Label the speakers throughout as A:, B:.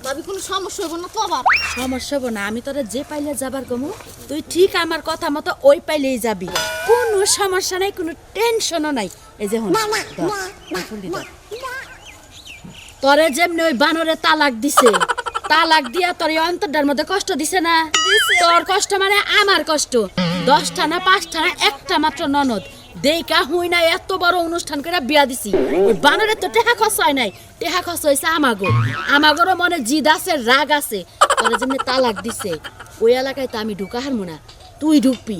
A: ভাবি কোনো সমস্যা হইব না তো আবার?
B: সমস্যা হবো না, আমি তোরা যে পাইলে যাবার কমু তুই ঠিক আমার কথা মতো ওই পাইলেই যাবি, কোনো সমস্যা নাই, কোনো টেনশনও নাই। এই যে হন তোরে যেমনি ওই বানরে তালাক দিছে, তালাক দিয়া তোর এই অন্তরটার মধ্যে কষ্ট দিছে না? তোর কষ্ট মানে আমার কষ্ট। 10টা না 5টা না একটা মাত্র ননদ দেইকা হুই না এত বড় অনুষ্ঠান করে বিয়া দিছি। ওই বানরের তো টেহা খরচ হয় নাই, টেহা খরচ হয়েছে আমাগোরও মনে জিদ আছে, রাগ আছে। তোরা যেমনি তালাক দিছে ওই এলাকায় তো আমি ঢুকা হারমু না, তুই ঢুকবি।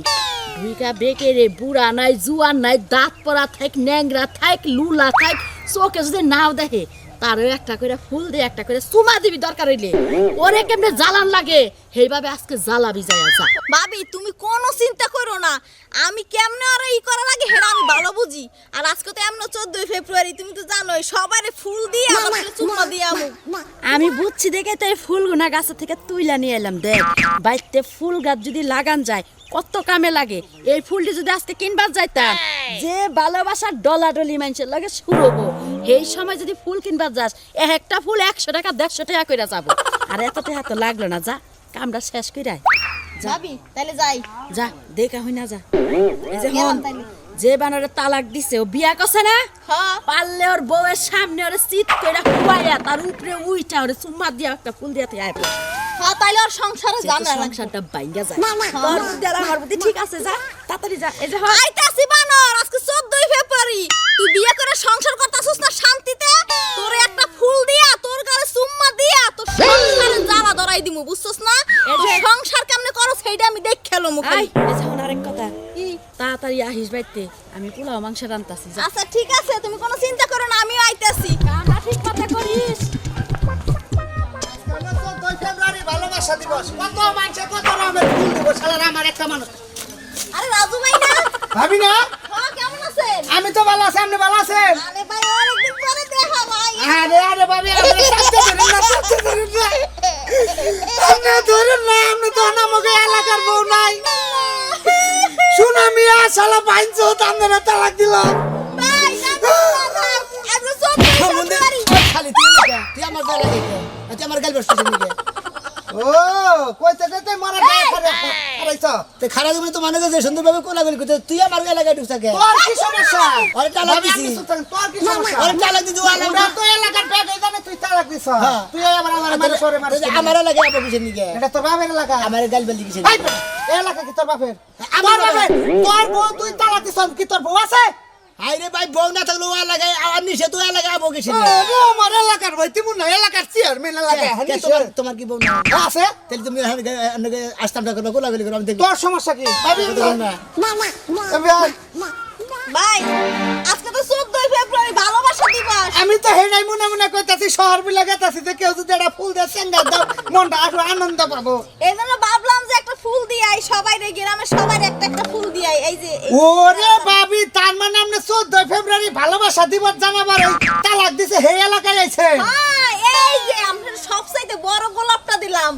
B: ঢুকা বেকে রে, বুড়া নাই জুয়ান নাই, দাঁত পরা থাক, ন্যাংরা থাক, লুলা থাক, চোখে যদি নাও দেখে তারও একটা করে ফুল দিয়ে একটা করে চুমা দিবি দরকার হইলে। ওরে কেমনে জ্বালান লাগে সেইভাবে আজকে জ্বালাবি যায়। যা
A: ভাবি তুমি কোনো চিন্তা করো না, আমি কেমনে আর ই করা লাগে হেরা আমি ভালো বুঝি। আর আজকে তো এমন 14 ফেব্রুয়ারি, তুমি তো জানোই সবারে ফুল দিয়ে আমাকে চুম্মা দিয়ে আমু।
B: আমি বুঝছি দেখে তো এই ফুলগুনা গাছের থেকে তুইলা নিয়ে এলাম। দেখ বাইতে ফুল গাছ যদি লাগান যায় কত কামে লাগে। এই ফুলটি যদি আজকে কিনবার যাইতাম, যে ভালোবাসার ডলাডলি মানুষের লাগে শুরু হবো, এই সময় যদি ফুল কিনবার যাস একটা ফুল 100 টাকা 150 টাকা করে যাবো। আর এত টাকা তো লাগলো না, যা কামটা শেষ করে
A: ভাবি তাহলে যাই।
B: যা দেখা হই না, যা। এই যে হন যে বানরে তালাক দিছে ও বিয়া করছে না,
A: হ্যাঁ
B: পারলে ওর বউয়ের সামনে ওরে চিৎ করে খুয়াইয়া তার উপরে উইটা ওরে চুম্মা দিয়া একটা ফুল দিয়া আয়
A: হ্যাঁ, তাইলে আর সংসারে জানা লাগবে।
B: সংসারটা বাইঙ্গা যায়। তোর বুদ্ধি আর আমার বুদ্ধি ঠিক আছে, যা তাড়াতাড়ি যা। এই যে হন
A: আইতাছি বানর, আজকে 14 ফেব্রুয়ারি, তুই বিয়ে করে সংসার করতাছিস না শান্তিতে, তোরে একটা ফুল দিয়া তোর গালে চুম্মা দিয়া তোর সংসারে জ্বালা ধরাই দিমু, বুঝছস না? তোর সংসার কেমনে করো সেইটা আমি দেখ খেলো মুখ।
B: আই এই যে হন আরেক কথা,
A: কি?
B: তাড়াতাড়ি আহিস বাইতে, আমি পোলাও মাংস রান্তাছি। যা
A: আচ্ছা ঠিক আছে, তুমি কোনো চিন্তা করো না, আমিও আইতাছি।
B: কামটা ঠিক কথা করিস।
C: ভালোবাসা দিবস, কত মানুষে কত রকমের ফুল দিব, শালার আমার একটা মানুষ।
A: আরে রাজু ভাই না?
C: ভাবি না?
A: হ্যাঁ, কেমন আছেন?
C: আমি তো ভালো আছি, আপনি ভালো আছেন?
A: আরে ভাই অনেকদিন পরে দেখা ভাই।
C: আরে ভাবি, আপনি সাথে ধরেন না, সাথে ধরেন না। আপনি ধরেন না, আপনি তো আমাকে এলাকার বউ নাই। শুনা মিয়া, শালা বাইনছো, আপনারা তালাক দিল।
A: ভাই আজকে 14 ফেব্রুয়ারি।
C: খালি তুই না, তুই আমার গায়ে লাগাইছো, তুই আমার গায়ে বসছিস নাকি? ও কইতে কইতে মারা গায়ে খারাইছো। তে খারাপ তুমি তো মানে যে সুন্দরভাবে কোলাগুলি করতে, তুই আমার গায়ে লাগাই ঢুকছ কে? তোর কি সমস্যা? আরে তালাক দিছি। তোর কি সমস্যা? আরে তালাক দিছি, ওরা তো এলাকার পেট, এই জানে তুই তালাক দিছ। তুই আবার আমার মারে সরে মারিস। আমার লাগে আবো কিসের নিকে? এটা তোর বাপের এলাকা। আমার গাল বেলি কিসের? এই এলাকা কি তোর বাপের? আমার বাপের। তোর বউ তুই তালাক দিছ, কি তোর বউ আছে? আইরে ভাই, বউ না থাকলে ও এলাকায় আর নিচে তুই এলাকায় আবো কিসের? ও আমার এলাকার ভাই, তুমি না এলাকার চেয়ারম্যান এলাকায়। তোমার কি বউ না আছে? তাহলে তুমি আসতাম না করবে, কোলাগুলি করবে, আমি দেখি। তোর সমস্যা কি? ভাবি না
A: ভাই আজকে তো 14 ফেব্রুয়ারি, ভালোবাসা দিবস।
C: আমি তো হেডাই মনে মনে কইতাছি শহর বিলা গেতাছি, যে কেউ যদি একটা ফুল দিয়ে চেঙ্গা দাও মনটা আরো আনন্দ পাবো।
A: এই জন্য ভাবলাম যে একটা ফুল দিয়ে আই, সবাই রে গ্রামে সবাই একটা একটা ফুল দিয়ে আই। এই যে
C: ওরে ভাবি, তার মানে আপনি 14 ফেব্রুয়ারি ভালোবাসা দিবস জানাবার এই তালাক দিছে হে এলাকায় আইছে।
A: হ্যাঁ, এই যে আমরা সবচাইতে বড় গোলাপটা দিলাম।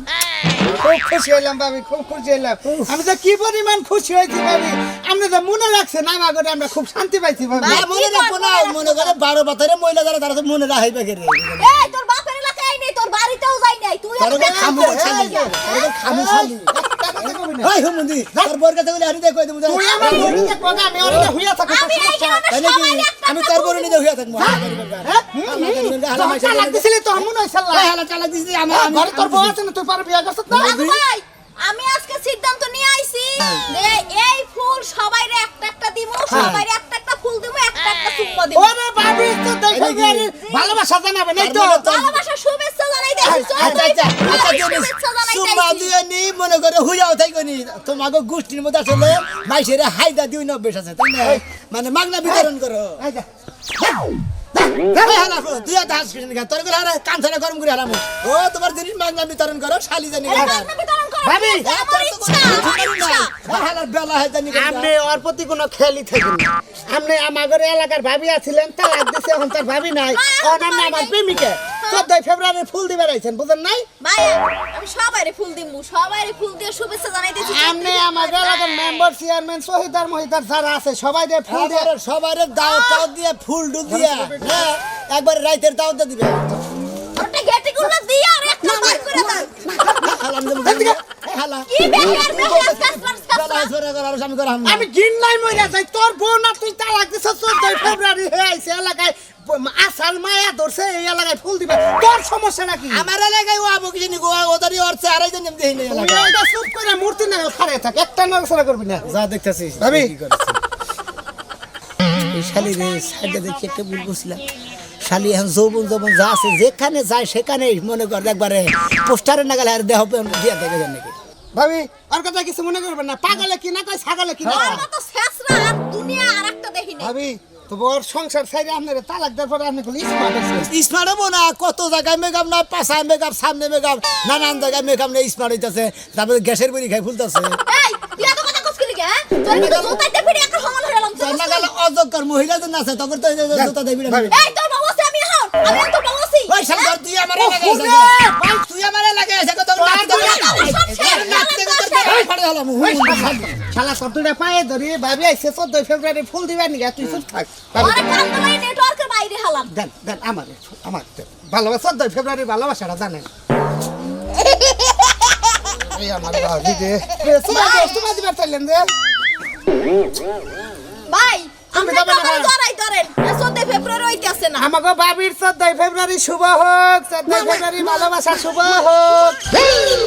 C: খুব খুশি হইলাম ভাবি, খুব খুশি হইলাম। আমি তো কি পরিমাণ খুশি হয়েছি ভাবি, আপনি তো মনে রাখছেন আমাকে, আমরা খুব শান্তি পাইছি ভাবি।
A: মনে রাখবো না,
C: মনে করে 12 বছরের মহিলা যারা তারা তো মনে রাখাইবে কে রে।
A: এই তোর বাপের এলাকায় নেই, তোর বাড়িতেও যাই নাই, তুই আমাকে
C: খামু খালি, খামু খালি। ওই হুমুন্দি, তোর বর কাছে বলে আমি দেখ কই দেবো। তুই আমার বড়ি দেখ কই, আমি ওরে হুইয়া থাকব। আমি তোর বড়ি নিয়ে হুইয়া থাকব। তালাক দিছিলি তো মনে হয় শালা। হালা তালাক দিছিলি, আমার ঘরে তোর বউ আছে না, তুই পার বিয়া করছ না?
A: ভাই আমি আজকে সিদ্ধান্ত নিয়ে আইছি যে এই ফুল সবাইরে একটা একটা দিব, সবাইরে একটা একটা ফুল দিব, একটা একটা চুম্মা দিব।
C: ওরে ভাবি, তো দেখো ভালোবাসা জানাবে নাই তো?
A: ভালোবাসা শুভেচ্ছা জানাই দেই।
C: সুম্মা দিয়ে নি মনে করে হুইয়াও থাকো নি, তোমাকে গোষ্ঠীর মধ্যে আসলে মাইসের হাইদা দিই না অভ্যেস আছে, তাই না? মানে মাগনা বিতরণ করো। তুই দাস তোর কান ছাড়া গরম করে হারাম। ও তোমার জিনিস মাগনা বিতরণ করো, শালি জানি ভাবি বেলা হয় জানি। আপনি ওর প্রতি কোনো খেয়ালই থাকেন না। আপনি আমাদের এলাকার ভাবি আছিলেন, তালাক দিছে, এখন তার ভাবি নাই, ওর নাম আমার প্রেমিকা। 14 ফেব্রুয়ারি ফুল দিবে রাইছেন, বুঝেন নাই?
A: ভাই আমি সবাইরে ফুল দিব, সবাইরে ফুল দিয়ে শুভেচ্ছা জানাইতেছি।
C: আপনি আমাদের এলাকার মেম্বার, চেয়ারম্যান, শহীদার মহিদার যারা আছে সবাই দিয়ে ফুল দিয়ে, সবাই দাও টাও দিয়ে ফুল ডুব দিয়ে একবার রাইতের দাওয়াত দিবে
A: ওটা গেটে গুলো দিয়া আর একটা বাইর করে দাও
C: হালাম দেব হালা
A: কি বেকার বেকার কাজ
C: আমি করাম না
D: আমি গিন্নাই মইরা যাই তোর বউ না তুই তালাক দিছ 14 ফেব্রুয়ারি হয়ে আইছে এলাকায় আসাল মায়া ধরছে এই এলাকায় ফুল দিবে তোর সমস্যা নাকি
C: আমার এলাকায় ও আবু কিছু নিগো ওদারি অর্থে আড়াইজন নেম দেই না
D: তুই
C: এলাকায়
D: এটা চুপ করে মূর্তি না খাড়ে থাক একটা নড়াচড়া করবি না
C: যা দেখতাছিস
D: ভাবি।
C: এই শালি রে সাইডে দেখি একটা ভুল করছিলাম শালি এখন যৌবন যা আছে যেখানে যায় সেখানে মনে কর একবারে পোস্টারে না গেলে আর দেহ দিয়া দেখে যান নাকি
D: ভাবি আর কথা কিছু মনে করবেন না পাগলে কি না কয় ছাগলে কি না
A: তোর
D: কয়?
A: মতো শেষরা আর দুনিয়া আরেকটা দেখিনি
D: ভাবি তোর সংসার ছাইরে আপনার তালাক দেওয়ার পরে আপনি বলি স্মার্ট আছে
C: স্মার্ট হবো না কত জায়গায় মেকআপ না পাশায় মেকআপ সামনে মেকআপ নানান জায়গায় মেকআপ নেই স্মার্ট হইতাছে তারপরে গ্যাসের বড়ি খাই ফুলতাছে
A: এই তুই এত কথা কইছিলি কে তোর কিন্তু জুতাইতে ফিরে একটা সমান হয়ে গেলাম
C: তোর না গেলে অযোগ্যর মহিলা তো না আছে তখন তো জুতা দেবি না
D: ভাবি।
A: এই তোর বাবা আমি হন আমি তোর বাবা আছি
C: ওই শালা তুই আমার এলাকায় এসে ভাই তুই আমার এলাকায় এসে কত
D: শালা তোর দুইটা পায়ে ধরি ভাবি আইছে 14 ফেব্রুয়ারি ফুল দিবেন নি তুই চুপ থাক ভাবি,
A: আরে কাম তো নাই নেটওয়ার্কের বাইরে হালাম
D: দেন দেন আমার দেন। ভালোবাসা 14 ফেব্রুয়ারি ভালোবাসাটা জানেন এই আমার ভাবি রে তোমার দিবার চাইলেন যে
A: ভাই
D: তুমি
A: আমরা
D: যাবে না,
A: তো
D: হ্যাঁ।
A: জড়াই ধরেন 14 ফেব্রুয়ারি হইতাছে না
D: আমাকে বাবির 14 ফেব্রুয়ারি শুভ হোক 14 ফেব্রুয়ারি ভালোবাসা শুভ হোক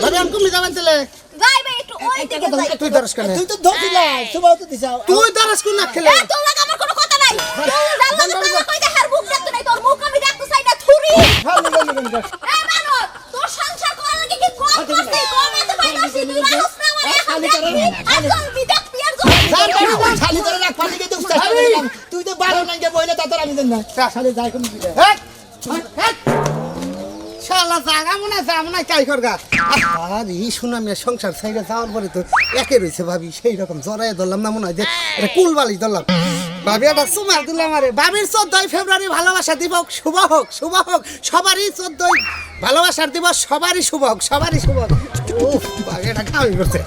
D: ভাবি আমি তুমি যাবেন চলে
A: যাই ভাই একটু ওই দিকে যাই
D: তুই দরস কেন
C: তুই তো ধরছিলা সুবাও তো দিছাও
D: তুই দরস কোন না খেলে
A: এই তোর লাগা আমার কোনো কথা নাই তুই জানলা তো কই দে হার মুখ দেখতে নাই তোর মুখ আমি দেখতে চাই না থুরি এই মানো তোর সংসার করার লাগি কি কম করছিস কম এত পাইতাছিস তুই মানুষ না আমার এখন বিদেশ পিয়ার জন্য
C: খালি করে রাখ পানি দিয়ে উস্তা তুই তো বারো নাই গে বইলে তাতর আমি জানি না খালি যাই কোন দিকে
D: শালা জাগা মনে জামনা কাই করগা আর এই সুনামে সংসার ছাইরা যাওয়ার পরে তো একে রইছে ভাবি সেই রকম জড়াই ধরলাম না মনে হয় যে এটা কুলবালি ধরলাম ভাবি একটা সুমার দিলাম আরে ভাবির 14 ফেব্রুয়ারি ভালোবাসা দিবস শুভ হোক সবারই 14 ভালোবাসার দিবস সবারই শুভ হোক সবারই শুভ হোক উফ ভাবি এটা খাওয়াই করছে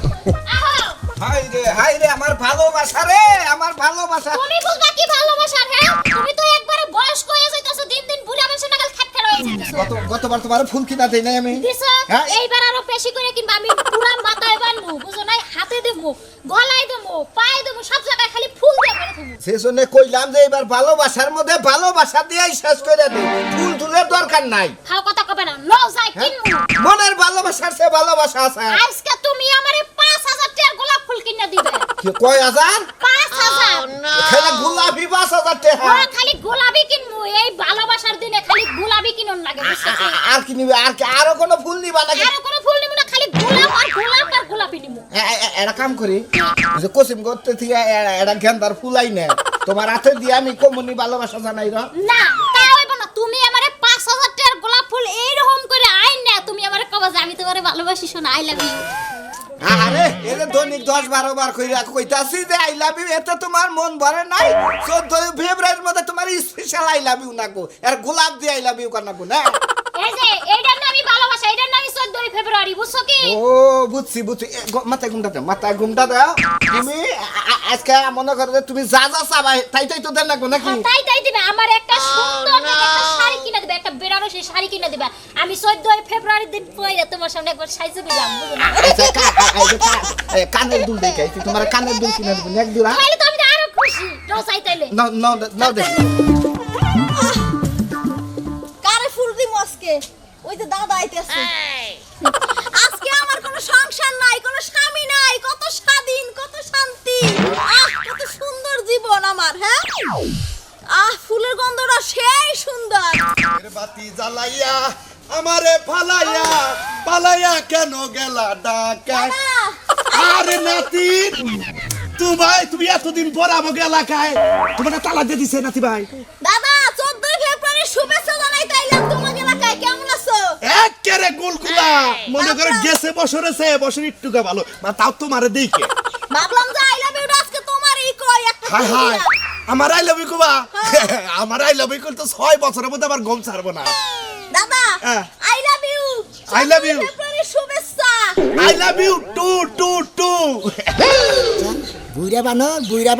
E: হাই রে আমার ভালোবাসা রে আমার ভালোবাসা
F: তুমি বুঝবা কি ভালোবাসা হ্যাঁ তুমি তো একবারে বয়স্ক হয়ে যাইতাছো দিন দিন বুড়া মানুষের নাগাল খাটখাট হয়ে যাইতাছো
E: গতবার তোমার ফুল কিনা দেই নাই আমি
F: দিছ
E: হ্যাঁ?
F: এইবার আরো বেশি করে কিনবা আমি পুরান মাথায় বানবো বুঝো নাই হাতে দেবো গলায় দেবো পায়ে দেবো সব জায়গায় খালি ফুল দিয়ে ভরে দেবো
E: সেজন্য কইলাম যে এবার ভালোবাসার মধ্যে ভালোবাসা দিয়েই শেষ করে দিই ফুল তুলের দরকার নাই
F: খাও কথা কবে না লও যাই কিনবো
E: মনের ভালোবাসার সে ভালোবাসা আছে
F: আজকে তুমি আমারে 5000 টাকার গোলাপ ফুল কিনে দিবে
E: কি কয় হাজার
F: 5000
E: খালি গোলাপি 5000 টাকা
F: ওরা খালি গোলাপি কিনবো এই ভালোবাসার দিনে খালি গোলাপি কিনন লাগে বুঝছো কি?
E: আর কি নিবে আর কি আরো কোনো ফুল নিবা নাকি
F: আর কোনো ফুল নিব না খালি গোলাপ আর গোলাপি নিব
E: এটা কাম করি যে কোচিং করতে থেকে এটা গেন্দার ফুলাই না তোমার হাতে দিয়ে আমি কমনি ভালোবাসা জানাই র
F: না তা হইব না তুমি আমারে 5000 টাকার গোলাপ ফুল এই রকম করে আইন না তুমি আমারে কবা যে আমি তোমারে ভালোবাসি শোনা আই লাভ ইউ
E: আরে এরে দৈনিক 10-12 বার কইরা কইতাছি যে আই লাভ ইউ এতে তোমার মন ভরে নাই 14 ফেব্রুয়ারির মধ্যে তোমার স্পেশাল আই লাভ ইউ নাকো আর গোলাপ দিয়ে আই লাভ ইউ কানাকো না
F: এই যে এইটার নামই ভালোবাসা এইটার নামই 14 ফেব্রুয়ারি বুঝছো কি
E: ও বুঝছি মাথায় ঘুমটা দাও তুমি আজকে মনে করো যে তুমি যা যা চাবা তাই তো দেন নাকো নাকি
F: তাই দিবে আমার একটা সুন্দর দেখে একটা শাড়ি কিনে দিবে একটা বেনারসি শাড়ি কিনে দিবে আমি 14 ফেব্রুয়ারি দিন পরে তোমার সামনে একবার সাইজে দিলাম বুঝো না
E: আচ্ছা কানের দুল দেখাই তোমার কানের দুল কিনে দেব এক দুরা
F: তাহলে তো আমি তো আরো খুশি নাও চাই তাইলে
E: নাও দেখ
A: কারে ফুল দিমু আজকে ওই যে দাদা আইতেছে আজকে আমার কোনো সংসার নাই কোনো স্বামী নাই কত স্বাধীন কত শান্তি কত সুন্দর জীবন আমার হ্যাঁ ফুলের গন্ধটা সেই সুন্দর
E: বাতি জ্বালাইয়া আমারে ফালাইয়া পালাইয়া কেন গেলা ডাকা আরে নাতি তুমি এতদিন পর আমাকে এলাকায় তোমার তালা দিয়ে দিছে নাতি ভাই
A: দাদা 14 ফেব্রুয়ারি শুভেচ্ছা জানাই তাইলাম তোমার এলাকায় কেমন আছো
E: একেবারে গোলগুলা মনে করে গেছে বছর একটু ভালো তাও তোমারে দেখে
A: ভাবলাম যে আই লাভ ইউ আজকে তোমারই কই একটা
E: হাই
A: ফুল
E: হাই
A: দিলাম।
E: আমার আই লাভ ইউ কুবা আমার আই লাভ ইউ তো 6 বছরের মধ্যে আবার গম ছাড়বো না
A: দাদা
E: হ্যাঁ।
A: I love you
E: I love you.
A: ফেব্রুয়ারি শুভেচ্ছা
E: আই লাভ ইউ টু
C: বুইরা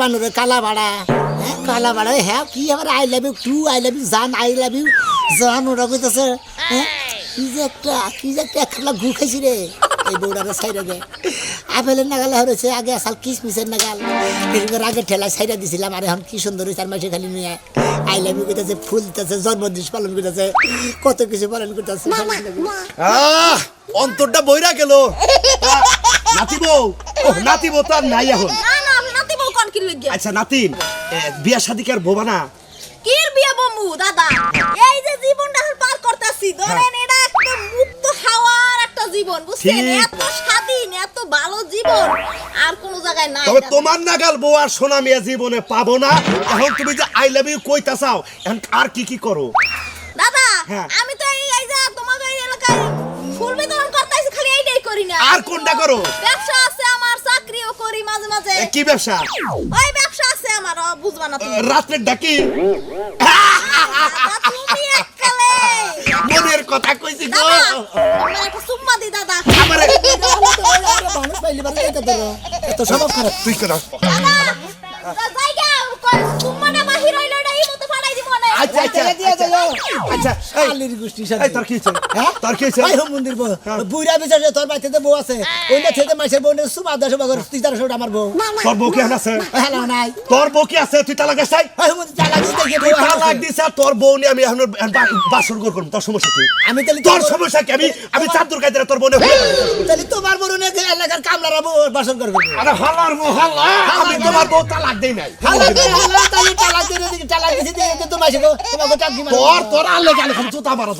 C: বানর কালা ভাড়া হ্যাঁ কালা বাড়া হ্যাঁ কি আবার I love you too I love you জান আই লাভ ইউ জান ওরা কইতাছে হ্যাঁ কি যে একটা একলা ঘু খাইছি রে এই বউডারে সাইডে দে আপেলের নাগাল হয়েছে আগে আসাল কিসমিসের নাগাল এরপর আগে ঠেলা সাইডে দিছিলাম আর এখন কি সুন্দর হয়েছে আর মাসে খালি নিয়ে আই লাভ ইউ কইতাছে ফুল দিতেছে জন্মদিন পালন করতেছে কত কিছু পালন করতেছে
E: অন্তরটা বইরা গেল নাতিব নাতিব তো আর নাই এখন
A: না না আমি নাতি বউ কোন কি লাগি
E: আচ্ছা নাতিন বিয়া শাদি কার বোবা না
A: কির বিয়া বমু দাদা এই যে জীবনটা এখন পার করতেছি ধরেন এটা একটা মুক্ত হাওয়ার একটা জীবন বুঝছেন
E: ঠিক।
A: এত স্বাধীন এত ভালো জীবন আর কোন জায়গায় নাই
E: তবে
A: দাদা।
E: তোমার নাগাল বউ আর সোনা মিয়া জীবনে পাবো না এখন তুমি যে আই লাভ ইউ কইতা চাও এখন আর কি করো
A: দাদা
E: হ্যাঁ।
A: আমি তো এই যে তোমাদের এই এলাকায় ফুল বিতরণ করতেছি খালি এইটাই করি না
E: আর কোনটা করো
A: ব্যবসা আছে আমার চাকরিও করি মাঝে মাঝে
E: কি ব্যবসা
A: ওই ব্যবসা আছে আমার বুঝবা না তুমি
E: রাত্রে ডাকি
A: দাদা, তুমি এককালে
E: মনের কথা কইছি গো
A: দাদা আমার একটা সুম্মা দি দাদা
E: আমারে
C: মানুষ পাইলে বাড়ি যাইতে তোর এত স্বভাব খারাপ
E: তুই কেন
A: দাদা জায়গা সুম্মাটা বাহির হইলো এটা এই মতো ফাড়াই দিব না
E: আচ্ছা আচ্ছা
C: ছেড়ে দিয়ে
E: আচ্ছা,
C: যাও।
E: আচ্ছা এই,
C: আলির গোষ্ঠী
E: এই তোর কি হইছে
C: হ্যাঁ
E: তোর কি হইছে
C: ভাই হোম মন্দির বউ বুইরা বিচারে তোর বাড়িতে বউ আছে ওইটা থেকে মাসের বউ সুমা দাস বাগর তুই তার সব আমার বউ
E: তোর বউ কি এখন আছে
C: হ্যালো নাই
E: তোর বউ কি আছে তুই তালাক দেখাই
C: ভাই হোম মন্দির চালা দিতে গিয়ে
E: তুই তালাক দিছ আর তোর বউ নিয়ে আমি এখন বাসর ঘর করব তোর সমস্যা কি
C: আমি তাহলে
E: তোর সমস্যা কি আমি চাদর গাইতে তোর বোনে
C: তাহলে তোমার বড় নে এলাকার কামলারা বউ বাসন করবে
E: আরে হালার মহল্লা আমি তোমার বউ তালাক দেই নাই
C: হালা তাহলে চালা দিতে দিয়ে তো মাসে তোমাকে চাকরি মার
E: তোর আলে গেলে খালি জুতা মারা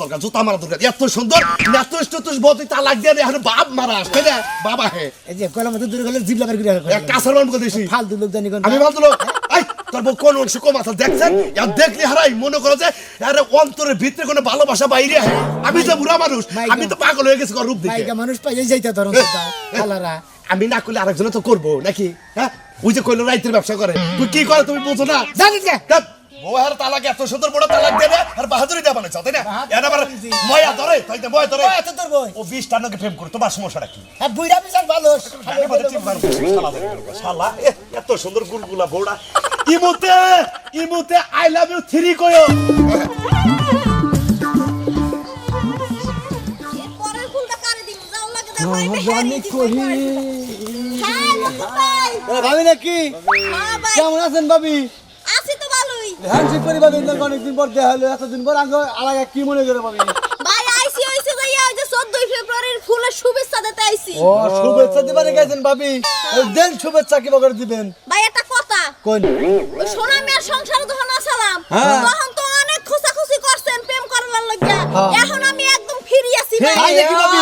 E: দরকার এত সুন্দর এত স্টুতুস বউ তুই তালাক দিয়ে এখন বাপ মারা আসবে না বাবা হে
C: এই যে কলম তো দূরে গেলে জিবলা বের করে
E: এক কাছার মান করে দিছি
C: ফালতু লোক জানি কোন
E: আমি ভাবলো এই তোর বউ কোন অংশ কম আছে দেখছেন আর দেখলি হারাই মনে করো যে আরে অন্তরের ভিতরে কোনো ভালোবাসা বাইরে আমি যে বুড়া মানুষ আমি তো পাগল হয়ে গেছি রূপ দেখে
C: মাইকা মানুষ পাইয়ে যাইতে ধরন হালারা
E: আমি না করলে আরেকজনে তো করবো নাকি হ্যাঁ ওই যে কইলো রাইতের ব্যবসা করে তুই কি করে তুমি বুঝো না
C: জানিস না
E: ও আর তালাক এত সুন্দর বড় তালাক দেবে আর বাহাদুরি দেবা না তাই না এটা আবার ময়া ধরে তাই তো ময়া ধরে
C: এত তোর বই
E: ও 20 টা নাকি প্রেম করে তোমার সমস্যাটা কি
C: হ্যাঁ বুইরা বিচার ভালো
E: শালা এত সুন্দর গুলগুলা বউড়া ইমুতে আই লাভ ইউ 3 কইও
A: পরের ফুলটা কারে দিব যাও লাগে দাও ভাই
C: জানি করি
A: হ্যাঁ বন্ধু ভাই
C: ভাবি নাকি
A: হ্যাঁ ভাই
C: কেমন আছেন ভাবি
A: আছি তো ভালোই
C: হ্যান্ডশেক করি ভাবি অনেকদিন পর দেখা হলো এতদিন পর আলাদা কি মনে করে ভাবি
A: ভাই আইসি হইছে যাইয়া ওই যে 14 ফেব্রুয়ারির ফুলের শুভেচ্ছা দিতে আইছি
C: ও শুভেচ্ছা দিবারে গেছেন ভাবি দেন শুভেচ্ছা কি করে দিবেন
A: ভাই একটা কথা
C: কোন
A: ওই সোনা মেয়ের সংসারে যখন আসালাম
C: হ্যাঁ।
A: তখন তো অনেক খুশাখুশি করছেন প্রেম করার লাগিয়া
C: হ্যাঁ।
A: এখন আমি একদম ফ্রি আছি ভাই
C: তাই নাকি ভাবি?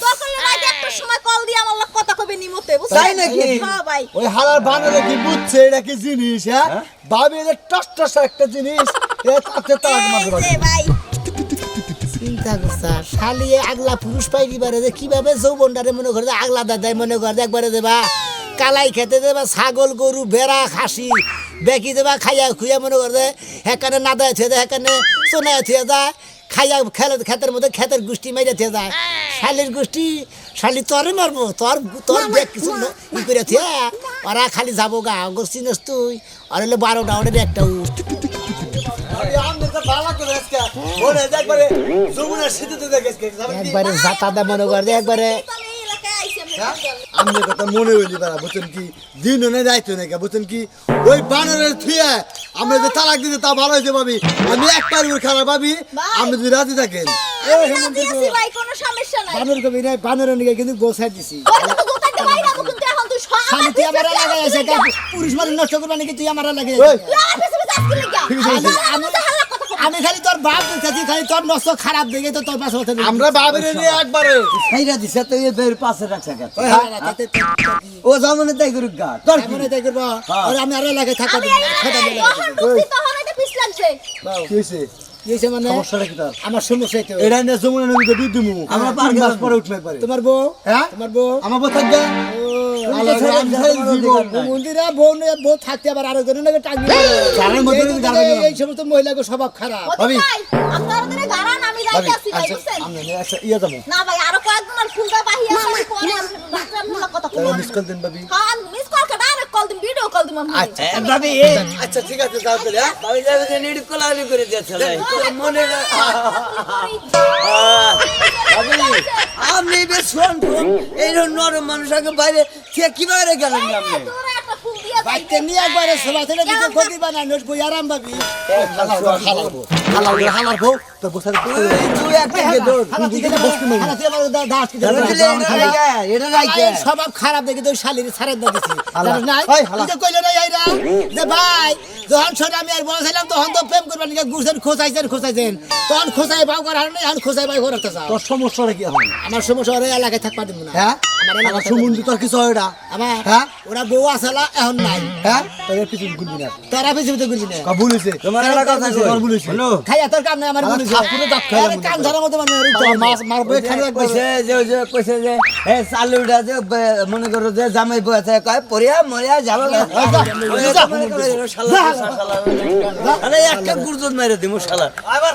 A: দখলে রাত একটা সময় কল দিয়ে আমার লোক কথা কবে নিমতে বুঝছেন
C: তাই নাকি?
A: হ্যাঁ ভাই
C: ওই হালার বানারে কি বুঝছে এটা কি জিনিস হ্যাঁ ভাবি এটা টস একটা জিনিস এ তাতে তালাক মারতে পারে
A: এই যে ভাই
C: চিন্তা করছা শালি আগলা পুরুষ পাই দিবারে যে কিভাবে যৌবনটারে মনে করে আগলা দাদাই মনে করে একবারে দেবা কালাই খেতে দেবা ছাগল গরু বেড়া খাসি বেকি দেবা খাইয়া খুইয়া মনে করে হেকানে নাদায় থিয়ে যায় হেকানে সোনায় থিয়ে যায় খাইয়া খেতের মধ্যে খেতের গোষ্ঠী মেরে থিয়ে যায় শালির গোষ্ঠী শালি তোরে মারবো তোর দেখ কিছু ই করে থিয়া ওরা খালি যাবো গা গোষ্ঠীনস তুই আর হলে 12টা ওদের একটা উঠ একবারে জাতাদা মনে করে একবারে
A: তাহলে এই এলাকায় আইছি আমি
G: আমি কথা মনে হইলি পারা বুঝছেন কি দিন নেই রাইতো নাকি বুঝছেন কি ওই বানরের থুয়ে আমরা যে তালাক দিতে তা ভালো হইতে পাবি আমি একবার উপর খারাপ পাবি আপনি যদি রাজি থাকেন
A: আমি রাজি আছি ভাই কোনো সমস্যা নাই
C: বানর কবি নাই বানরের নিকে কিন্তু গোছাই দিছি
A: ওটা তো গোটাইতে ভাই রাখো কিন্তু এখন তুই সব
C: খালি তুই আমার লাগাই আছে পুরুষ মানুষ নষ্ট করবা নাকি তুই আমার লাগাই
A: তুই আমার পেছনে যাচ্ছিস লাগা
C: আমি খালি তোর বাপ দেখছি খালি তোর নষ্ট খারাপ দেখে তো তোর পাশে হতে
G: আমরা বাবের নিয়ে একবারে
D: খাইরা দিছে তো এদের পাশে রাখছে কেন
C: তাতে
D: ও জামনে তাই করুক গা তোর কি
C: এমন তাই করবো আর আমি আর লাগাই থাকা
A: আমি
C: দিই খেতা দিই
A: তখন বুঝছি তখন এটা পিছ লাগছে
G: কি হইছে
C: কি হইছে মানে
G: সমস্যাটা কি তার
C: আমার সমস্যা তো
G: এটা নিয়ে যমুনা নদীতে ডুব দিমু
D: আমরা পার মাস পরে উঠবে পারে
C: তোমার বউ
G: হ্যাঁ
C: তোমার বউ
G: আমার বউ থাকবে
C: মন্দিরা বউ থাকতে আবার আরো জনের নাকি টাঙ্গি
G: গাড়ার মধ্যে যদি গাড়া দিলাম।
C: এই সমস্ত মহিলাকে স্বভাব খারাপ
A: ভাবি আপনারা দিনে গারান আমি যাইতে আছি ভাই বুঝছেন
G: আমরা আচ্ছা ইয়া যাবো
A: না ভাই আরো কয়েকদিন আর ফুলটা বাহিয়া আছে পরে আমি ডাক্তার মুলা কথা কইব
G: মিস কল দেন ভাবি
A: হ্যাঁ মিস কল কা ডাইরেক্ট কল দিন ভিডিও কল দিমু আমি
C: আচ্ছা
D: ভাবি
G: আচ্ছা ঠিক আছে যাও তাহলে হ্যাঁ?
H: আমি যাবে যে নিড়ি কোলাহলি করে দিয়েছে মনে আপনি বেশ শোন এইরকম নরম মানুষ আগে বাইরে কিভাবে গেলেন আপনি
A: তোরা একটা ফুল দিয়া যাই
C: বাইতে নিয়ে একবারে সবাই থেকে দিতে ক্ষতি বানাই নোট বই আরাম ভাবি হালাবো তো বসার
H: তুই একটা গেদর
C: স্বভাব খারাপ দেখে তো শালির ছাড়ের দিছি নাই কইলে নাই আইরা যে ভাই যখন ছোট আমি আর বড় ছিলাম তখন তো প্রেম করবেন গুছেন খোঁচাইছেন তখন খোঁচাই ভাও করার নেই এখন খোঁচাই ভাই করতে চাও
G: তোর সমস্যাটা কি এখন
C: আমার সমস্যা ওরা এলাকায় থাকবা দিব না
G: হ্যাঁ
C: আমার
G: আমার
C: এলাকায়
G: সুমন্দি তোর কিছু হয় না
C: আমার
G: হ্যাঁ
C: ওরা বউ আসলা এখন নাই
G: হ্যাঁ তোর পিছন গুলবি না
C: তোরা পৃথিবীতে গুলি না
G: বলেছে
H: তোমার এলাকা থাকে
G: তোর বলেছে
C: খাইয়া তোর কাম নাই আমার
G: আরে
C: বলিস
G: থাপ্পড়ে দাঁত খাইলাম মনে
C: কান
G: করে।
C: ধরার মতো মানে মাছ মারবে খালি রাখবে
H: কইছে যে কইছে যে এ চালুটা যে মনে করো যে জামাই বইতে কয় পরিয়া মরিয়া যাবে আরে একটা গুরদুদ মেরে দিমু শালা আবার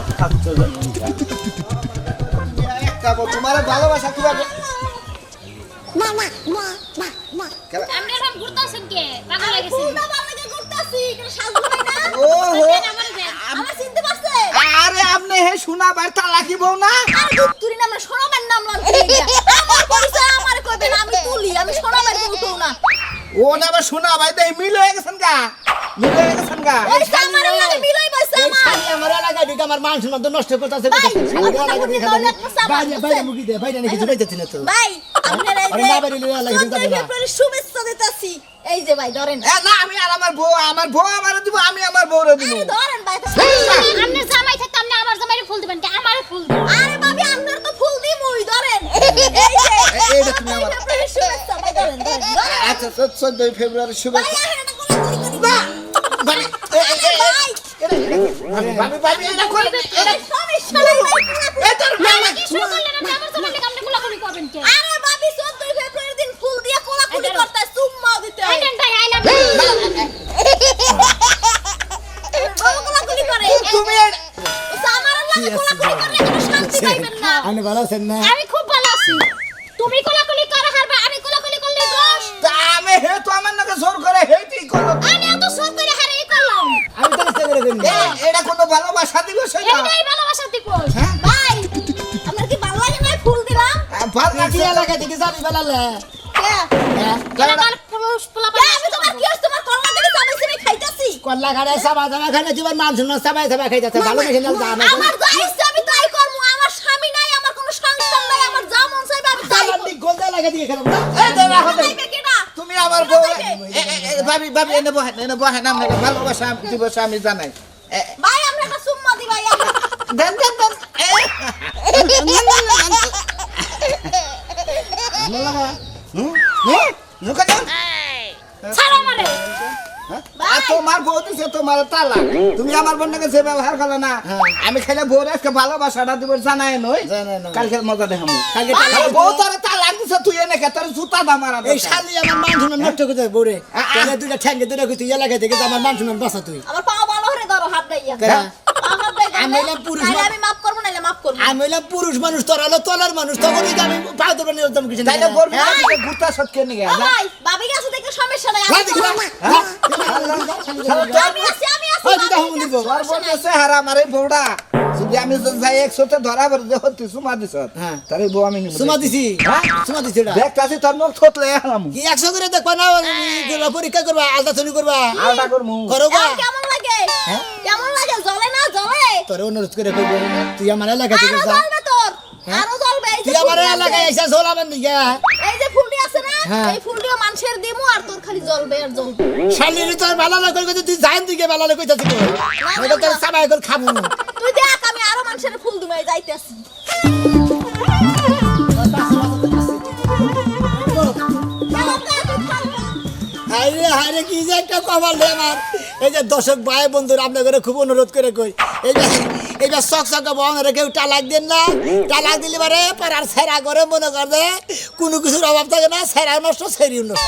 D: তোমার ভালোবাসা কিভাবে
F: আপনি এখন ঘুরতাছেন কে পাগল হয়ে গেছেন
A: ফুলটা ভালো লাগে ঘুরতাছি কেন সাজু হয় না
D: ওহো
A: আমার চিনতে পারছে
D: আরে আপনি হে শোনা বার তালাকি বউ না
A: আর দুত্তুরি নাম সোনামের নাম লাগছে আমার পরিচয় আমার কইবে না আমি তুলি আমি সোনামের বউতো না
D: ও না আবার শোনা ভাই তাই মিল হয়ে গেছেন গা
A: ওই আমার লাগে মিলাই বসে
C: এই
A: আমার
C: শালি আমার এলাকায় ঢুকে আমার মান সম্মান তো নষ্ট করতেছে
A: ভাই, আমার কথা বলতে দৌলত মুসা
C: বাইরে
A: মারতেছে।
C: বাইরে মুখি দে বাইরে নাকি জুড়াইতেছি না তো
A: ভাই আপনারা এই
C: আরে
A: যে
C: না বাড়ি লইয়া লাগে কিন্তু যাবো না।
A: ফেব্রুয়ারি শুভেচ্ছা দিতাছি এই যে ভাই ধরেন
D: এ না আমি আর আমার বউ আমার দিব আমি আমার বউরে দিব
A: আরে ধরেন ভাই তো
F: আপনার জামাই থাকতে আপনি আমার জামাইরে ফুল দিবেন কে আমারে ফুল দিবেন
A: আরে ভাবি আপনার তো ফুল দি মুই ধরেন এই যে
D: এইটা তুমি আমার
A: ফেব্রুয়ারি শুভেচ্ছা ভাই ধরেন ধরেন
D: আচ্ছা 14 ফেব্রুয়ারি শুভেচ্ছা
A: ভাই এটা কোন
D: ভাবি এটা করে
A: সমস্যা নাই
D: এই তোর
F: আপনি কি শুরু করলেন আপনি আমার জামাইরে আপনি কোলাকুলি করবেন কে
A: আরে ভাবি 14 ফেব্রুয়ারি দিন ফুল দিয়া কোলাকুলি
F: এই
A: করতে চুম্মা দিতে
F: আই
A: হয়
F: দেন ভাই আই লাভ
A: কোলাকুলি করে
D: তুমি
A: আমার লাগে কোলাকুলি করলে কোনো শান্তি পাইবেন না
C: আপনি ভালো আছেন না
F: আমি খুব ভালো আছি তুমি কোলাকুলি করে হারবা আমি কোলাকুলি করলে দোষ
D: আমি হে তো আমার নাকি জোর করে হেইতেই করলো
F: আমি এত সব করে হারে করলাম
C: আমি তো চেষ্টা করে দিন
D: এটা কোনো ভালোবাসা দিব সেটা
F: এইটাই ভালোবাসা দিবস
A: ভাই আপনার কি ভালো লাগে না ফুল দিলাম
D: ভালো
C: নাকি এলাকায় থেকে যাবি বেলালে
F: আমার পুরুষ পোলা
A: আমি তোমার কি হইছে তোমার কল্লা থেকে যাবে সিনে খাইতাছি
C: কল্লা খাড়ে সাবা দাবা খানে জীবন মান শুনো সাবাই সাবাই খাইতাছে ভালো মেশে না জানা
A: আমার যা ইচ্ছা আমি তাই করব আমার স্বামী নাই আমার কোনো সংসার নাই আমার যা মন চাইবে আমি তাই করব
C: তাই গোল লাগা দিয়ে খেলাম না
D: এই দাঁড়া হতে
A: চাইবে কিনা
D: তুমি আমার বউ ভাবি এনে বহেন আমরা ভালোবাসা দিবস আমি জানাই
A: ভাই আমরা একটা সুম্মা দি ভাই
D: দেন
F: ছাড়ো আমারে
D: তোমার বউ দিছে তোমার তালা তুমি আমার বোনকে যে ব্যবহার করলে না আমি খাইলে বউর আজকে ভালোবাসাটা দিব জানাই নই
C: জানাই নই।
D: কালকে মজা দেখাবো
C: কালকে
D: বউ তোর তালা দিছে তুই এনে কে তোর জুতা দা মারা
C: এই শালি আমার মান শুনো নষ্ট করে দেয় বউরে তাহলে দুইটা ঠ্যাঙ্গে দুইটা তুই এলাকায় থেকে আমার মান শুনো বাসা তুই
A: আমার পা ভালো করে ধরো হাত গাইয়া
C: কেডা?
A: হাত গাইয়া
C: আমি হইলাম পুরুষ
A: তাইলে
C: মা-
A: আমি মাফ করব নাইলে মাফ করব
C: আমি হইলাম পুরুষ মানুষ তোর হলো তলার মানুষ তখন আমি পা ধরে নিয়ে কিছু
D: তাইলে বলবি ঘুরতা সত্যি নিয়ে
A: ও ভাই ভাবি গেছে দেখে সমস্যা নাই আমি
D: হারা আমার এই বউটা যদি আমি যাই একসাথে ধরা পড়ে যে হতে সুমা দিছ
C: হ্যাঁ।
D: তার এই বউ আমি নিব
C: সুমা দিছি
D: হ্যাঁ?
C: সুমা দিছি এটা
D: দেখতাছি তোর মুখ থতলে হারাম
C: কি 100 করে দেখবা না পরীক্ষা করবা আলট্রাসাউন্ড করবা
D: আলটা করমু
C: করো গা
A: কেমন লাগে কেমন লাগে জ্বলে না জ্বলে
C: তোর অনুরোধ করে কইব তুই আমার এলাকা থেকে
A: আরো
C: যা
A: জ্বলবে তোর আরো জ্বলবে এই যে
C: তুই আমার
A: ফুলটি আছে।
C: এলাকায় এসে ঝোলাবেন নিগা
A: এই যে ফুলটি আছে না
C: হ্যাঁ।
A: এই ফুলটিও মানুষের দিমু আর তোর খালি জ্বলবে আর জ্বলবে
C: শালিনি তোর ভালো লাগে কইতে তুই জান দিকে ভালো লাগে কইতাছিস আমি তোর সবাই করে খাবো
A: তুই দেখ আমি আরো মানুষের ফুল দিমু এই যাইতেছি
C: হাইরে হাইরে কি যে একটা কমাল রে আমার এই যে দর্শক ভাই বন্ধুরা আপনাদের খুব অনুরোধ করে কই এই যে শখ শখ বহন কেউ টালাক দেন না টালাক দিলে পারে পাড়ার সেরা করে মনে করে কোনো কিছুর অভাব থাকে না সেরা নষ্ট সেরিও নষ্ট